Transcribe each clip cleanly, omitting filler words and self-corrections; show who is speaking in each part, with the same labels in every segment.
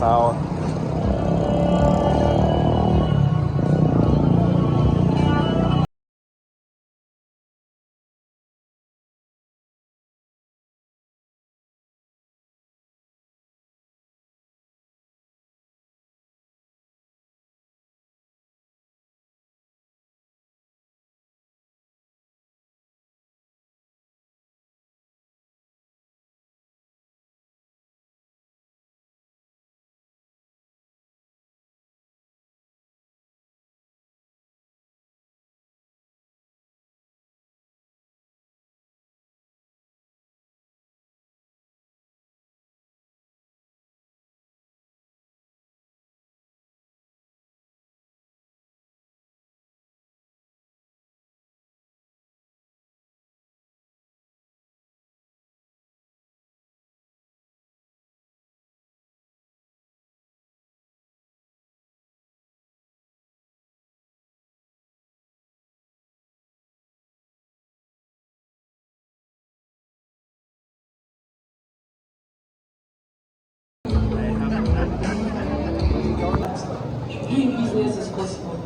Speaker 1: sawa.
Speaker 2: Doing business is possible.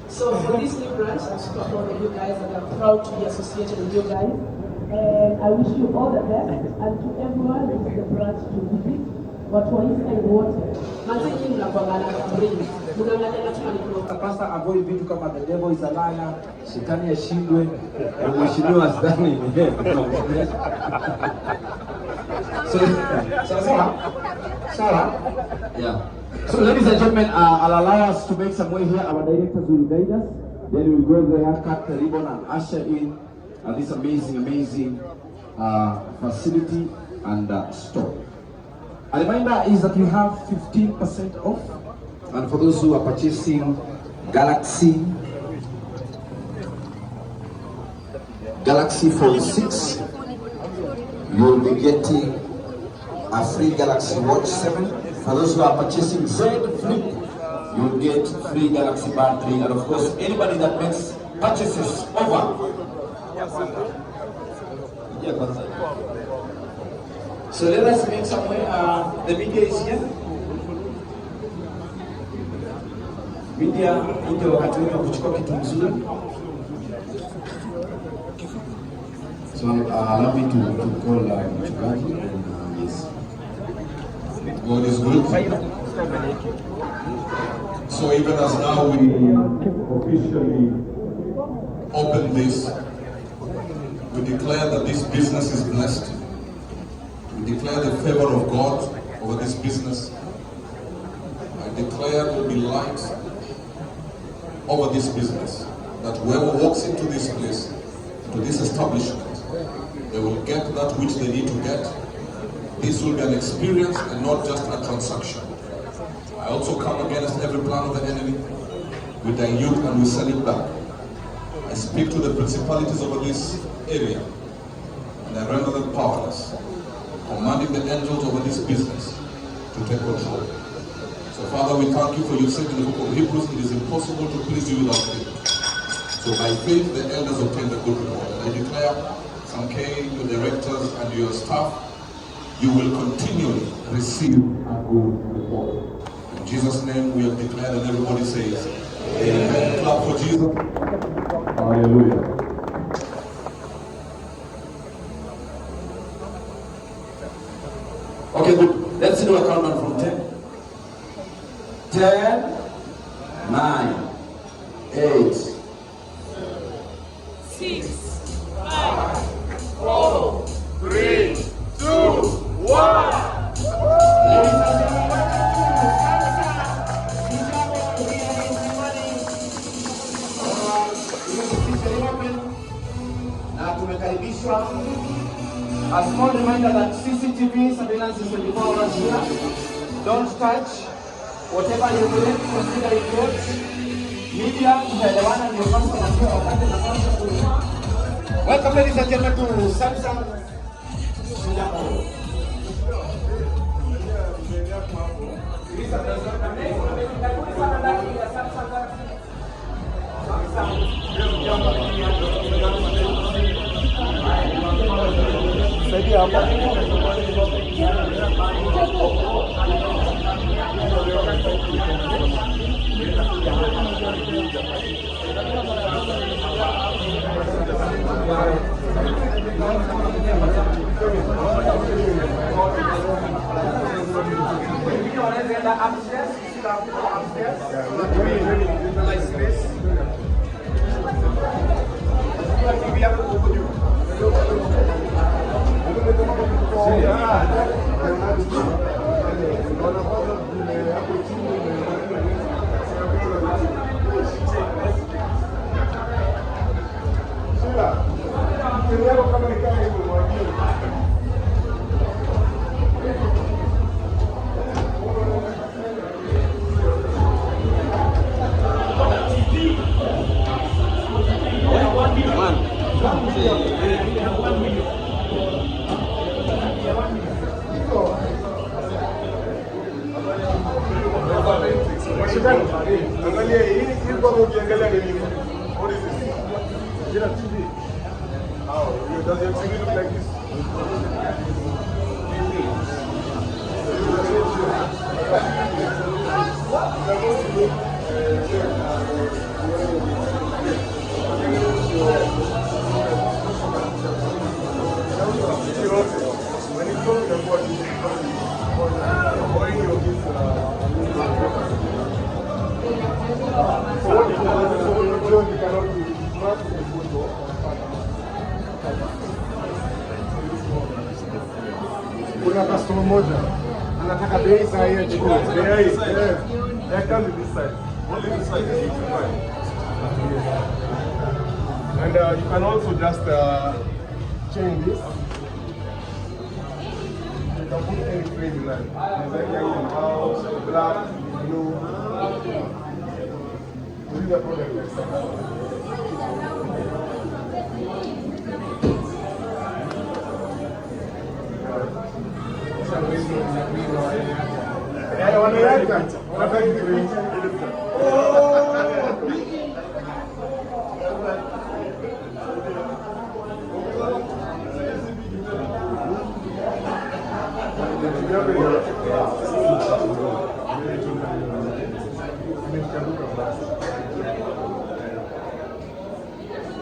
Speaker 2: So for this new branch, I'm super proud of you guys and I'm proud to be associated with you guys. And I wish you all the best and to everyone who is the branch to visit. But for inside water,
Speaker 3: Pastor avoid vitu kama the devil is a liar, shetani ashindwe, mheshimiwa asidhani ni yeye. So, yeah. So ladies and gentlemen, I'll allow us to make some way here. Our directors will guide us. Then we'll go there, cut the ribbon and usher in this amazing facility and store. A reminder is that we have 15% off. And for those who are purchasing Galaxy Fold 6, you will be getting a free Galaxy Watch 7. For those who are purchasing Z Flip, you will get free Galaxy battery. And of course, anybody that makes purchases over. So let us make some way. The media is here. Media, ndio wakati wetu kuchukua kitu mzuri. So allow me to call mchungaji and yes.
Speaker 4: God is good. So even as now we officially open this, we declare that this business is blessed. We declare the favor of God over this business. I declare there will be light over this business. That whoever walks into this place, to this establishment, they will get that which they need to get. This will be an experience and not just a transaction. I also come against every plan of the enemy. We dilute and we send it back. I speak to the principalities over this area and I render them powerless, commanding the angels over this business to take control. So Father, we thank you for you said in the book of Hebrews, it is impossible to please you without faith. So by faith, the elders obtain the good report. And I declare, Sankei, your directors and your staff, you will continually receive a good report. In Jesus' name we have declared and everybody says, Amen. Clap for Jesus. Hallelujah.
Speaker 3: Okay, good. Let's do a countdown from 10. 10, 9, 8,
Speaker 2: 6, 5, 4, 3, 2, 1. A small reminder that CCTV surveillance is 24 hours here. Don't touch. Whatever you do, consider it good. Media, tutaelewana ndio kwanza tunapewa wakati na kwanza. Welcome ladies and gentlemen to Samsung. Samsung.
Speaker 1: Does your TV look like this? When it comes to what you cannot do kuna customer moja anataka bei saa hii chukue bei I come to this side only this side is fine. And you can also just change this. You can put any frame you like. Design house, black, blue. This is the product.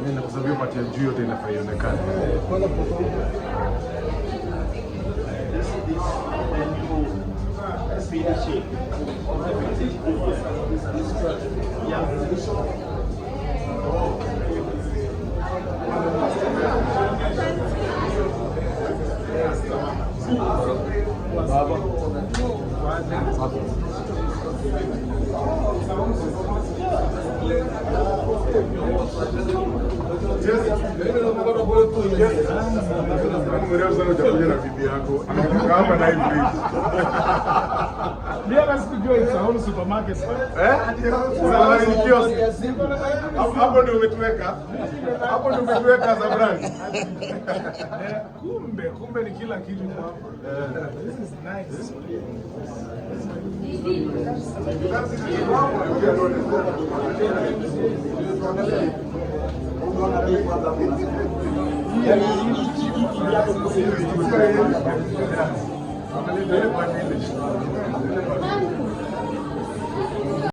Speaker 1: Nina kwa sababu pati ya juu yote inafaa ionekane. Supermarket. Hapo ndio umetuweka. Hapo ndio umetuweka za brand. Kumbe ni kila kitu hapo. This is nice.